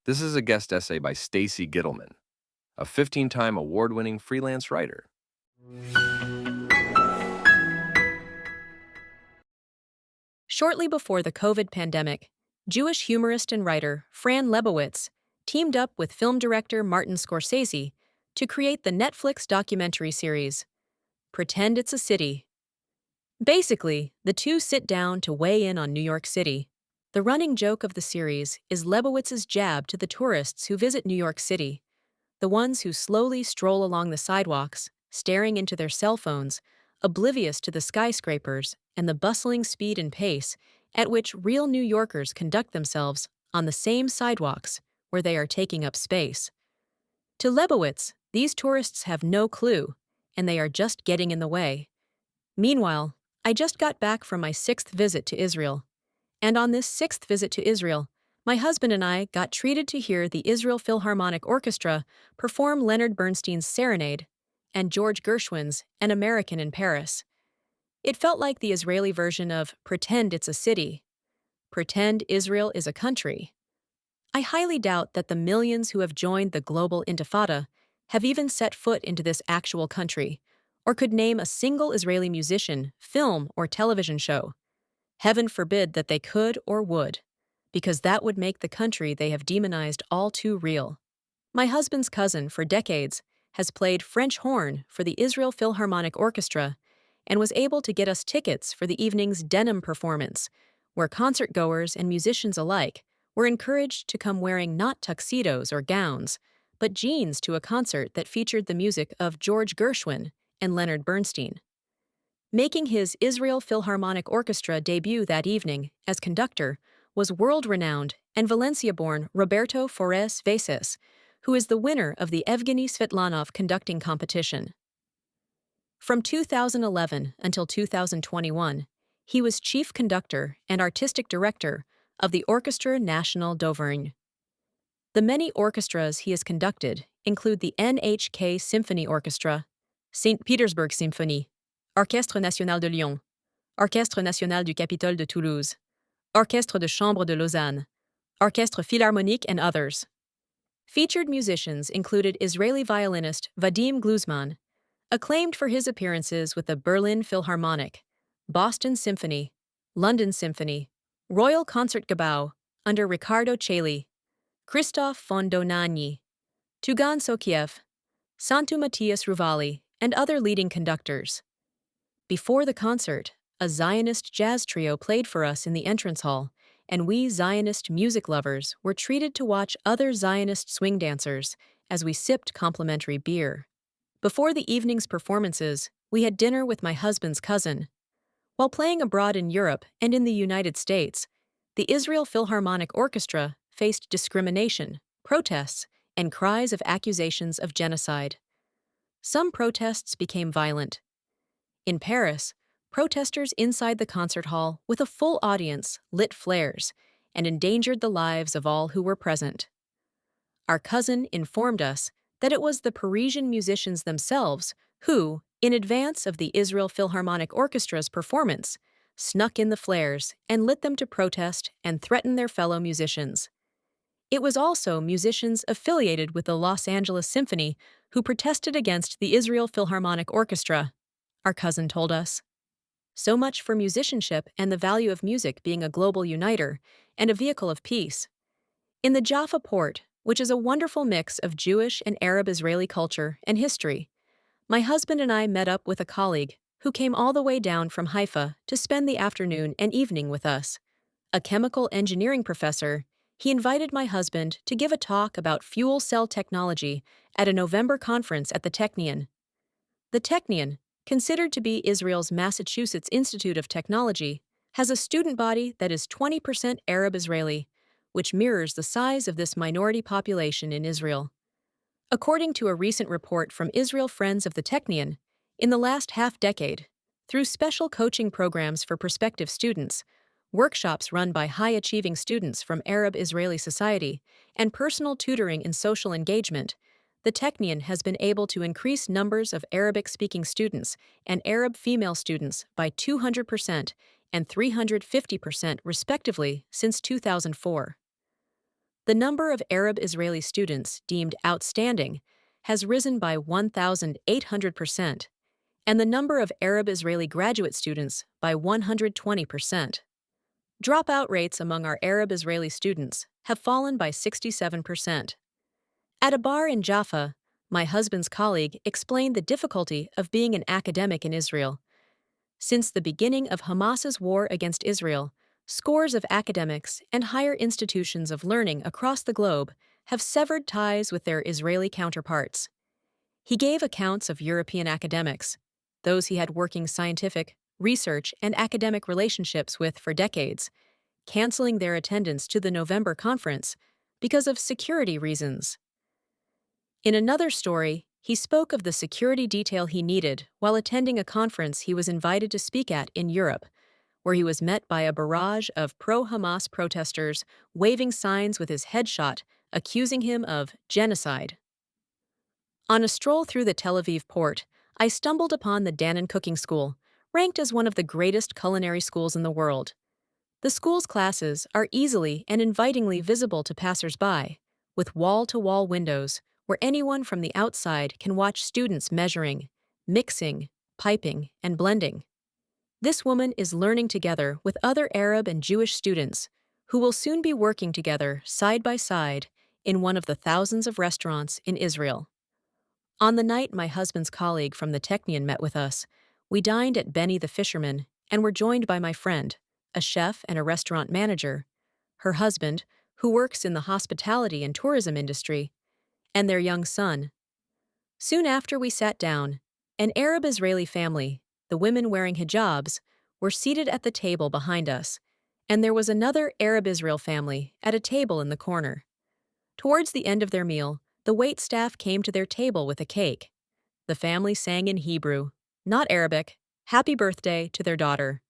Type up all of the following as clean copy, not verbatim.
This is a guest essay by Stacy Gittleman, a 15-time award-winning freelance writer. Shortly before the COVID pandemic, Jewish humorist and writer Fran Lebowitz teamed up with film director Martin Scorsese to create the Netflix documentary series, Pretend It's a City. Basically, the two sit down to weigh in on New York City. The running joke of the series is Lebowitz's jab to the tourists who visit New York City, the ones who slowly stroll along the sidewalks, staring into their cell phones, oblivious to the skyscrapers and the bustling speed and pace at which real New Yorkers conduct themselves on the same sidewalks where they are taking up space. To Lebowitz, these tourists have no clue, and they are just getting in the way. Meanwhile, I just got back from my sixth visit to Israel. And on this sixth visit to Israel, my husband and I got treated to hear the Israel Philharmonic Orchestra perform Leonard Bernstein's Serenade and George Gershwin's An American in Paris. It felt like the Israeli version of Pretend It's a City. Pretend Israel is a country. I highly doubt that the millions who have joined the global intifada have even set foot into this actual country, or could name a single Israeli musician, film, or television show. Heaven forbid that they could or would, because that would make the country they have demonized all too real. My husband's cousin, for decades, has played French horn for the Israel Philharmonic Orchestra and was able to get us tickets for the evening's denim performance, where concert-goers and musicians alike were encouraged to come wearing not tuxedos or gowns, but jeans to a concert that featured the music of George Gershwin and Leonard Bernstein. Making his Israel Philharmonic Orchestra debut that evening as conductor was world-renowned and Valencia-born Roberto Forés Veces, who is the winner of the Evgeny Svetlanov conducting competition. From 2011 until 2021, he was chief conductor and artistic director of the Orchestra National d'Auvergne. The many orchestras he has conducted include the NHK Symphony Orchestra, St. Petersburg Symphony, Orchestre National de Lyon, Orchestre National du Capitole de Toulouse, Orchestre de Chambre de Lausanne, Orchestre Philharmonique, and others. Featured musicians included Israeli violinist Vadim Gluzman, acclaimed for his appearances with the Berlin Philharmonic, Boston Symphony, London Symphony, Royal Concertgebouw under Riccardo Chailly, Christoph von Dohnanyi, Tugan Sokiev, Santu Matthias Ruvali, and other leading conductors. Before the concert, a Zionist jazz trio played for us in the entrance hall, and we Zionist music lovers were treated to watch other Zionist swing dancers as we sipped complimentary beer. Before the evening's performances, we had dinner with my husband's cousin. While playing abroad in Europe and in the United States, the Israel Philharmonic Orchestra faced discrimination, protests, and cries of accusations of genocide. Some protests became violent. In Paris, protesters inside the concert hall with a full audience lit flares and endangered the lives of all who were present. Our cousin informed us that it was the Parisian musicians themselves who, in advance of the Israel Philharmonic Orchestra's performance, snuck in the flares and lit them to protest and threaten their fellow musicians. It was also musicians affiliated with the Los Angeles Symphony who protested against the Israel Philharmonic Orchestra, our cousin told us. So much for musicianship and the value of music being a global uniter and a vehicle of peace. In the Jaffa port, which is a wonderful mix of Jewish and Arab-Israeli culture and history, my husband and I met up with a colleague who came all the way down from Haifa to spend the afternoon and evening with us. A chemical engineering professor, he invited my husband to give a talk about fuel cell technology at a November conference at the Technion. The Technion, considered to be Israel's Massachusetts Institute of Technology, has a student body that is 20% Arab-Israeli, which mirrors the size of this minority population in Israel. According to a recent report from Israel Friends of the Technion, in the last half-decade, through special coaching programs for prospective students, workshops run by high-achieving students from Arab-Israeli society, and personal tutoring in social engagement, the Technion has been able to increase numbers of Arabic-speaking students and Arab female students by 200% and 350% respectively since 2004. The number of Arab Israeli students deemed outstanding has risen by 1,800%, and the number of Arab Israeli graduate students by 120%. Dropout rates among our Arab Israeli students have fallen by 67%. At a bar in Jaffa, my husband's colleague explained the difficulty of being an academic in Israel. Since the beginning of Hamas's war against Israel, scores of academics and higher institutions of learning across the globe have severed ties with their Israeli counterparts. He gave accounts of European academics, those he had working scientific, research, and academic relationships with for decades, canceling their attendance to the November conference because of security reasons. In another story, he spoke of the security detail he needed while attending a conference he was invited to speak at in Europe, where he was met by a barrage of pro-Hamas protesters waving signs with his headshot, accusing him of genocide. On a stroll through the Tel Aviv port, I stumbled upon the Dannon Cooking School, ranked as one of the greatest culinary schools in the world. The school's classes are easily and invitingly visible to passers-by, with wall-to-wall windows where anyone from the outside can watch students measuring, mixing, piping, and blending. This woman is learning together with other Arab and Jewish students who will soon be working together side by side in one of the thousands of restaurants in Israel. On the night my husband's colleague from the Technion met with us, we dined at Benny the Fisherman and were joined by my friend, a chef and a restaurant manager, her husband, who works in the hospitality and tourism industry, and their young son. Soon after we sat down, an Arab Israeli family, the women wearing hijabs, were seated at the table behind us, and there was another Arab Israel family at a table in the corner. Towards the end of their meal, the waitstaff came to their table with a cake. The family sang in Hebrew, not Arabic, "Happy Birthday" to their daughter.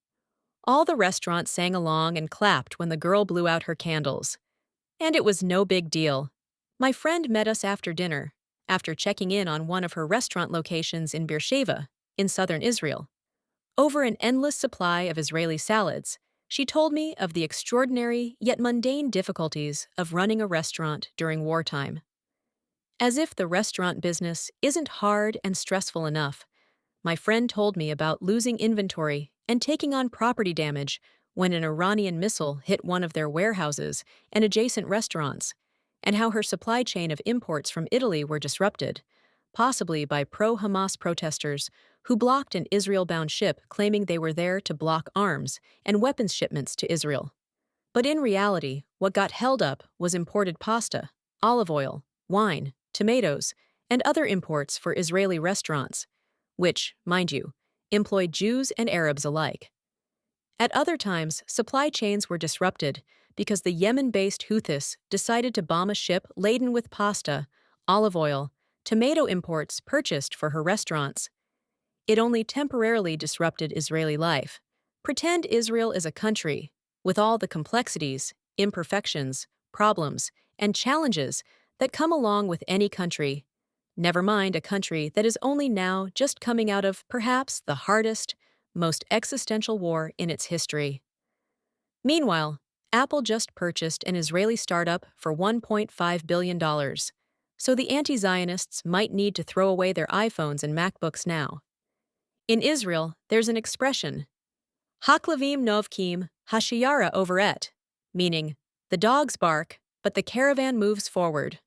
All the restaurant sang along and clapped when the girl blew out her candles. And it was no big deal. My friend met us after dinner, after checking in on one of her restaurant locations in Beersheba, in southern Israel. Over an endless supply of Israeli salads, she told me of the extraordinary yet mundane difficulties of running a restaurant during wartime. As if the restaurant business isn't hard and stressful enough, my friend told me about losing inventory and taking on property damage when an Iranian missile hit one of their warehouses and adjacent restaurants, and how her supply chain of imports from Italy were disrupted, possibly by pro-Hamas protesters who blocked an Israel-bound ship claiming they were there to block arms and weapons shipments to Israel. But in reality, what got held up was imported pasta, olive oil, wine, tomatoes, and other imports for Israeli restaurants, which, mind you, employed Jews and Arabs alike. At other times, supply chains were disrupted because the Yemen-based Houthis decided to bomb a ship laden with pasta, olive oil, tomato imports purchased for her restaurants. It only temporarily disrupted Israeli life. Pretend Israel is a country, with all the complexities, imperfections, problems, and challenges that come along with any country. Never mind a country that is only now just coming out of perhaps the hardest, most existential war in its history. Meanwhile, Apple just purchased an Israeli startup for $1.5 billion, so the anti-Zionists might need to throw away their iPhones and MacBooks now. In Israel, there's an expression, Haklavim novkim, hashiyara overet, meaning, the dogs bark, but the caravan moves forward.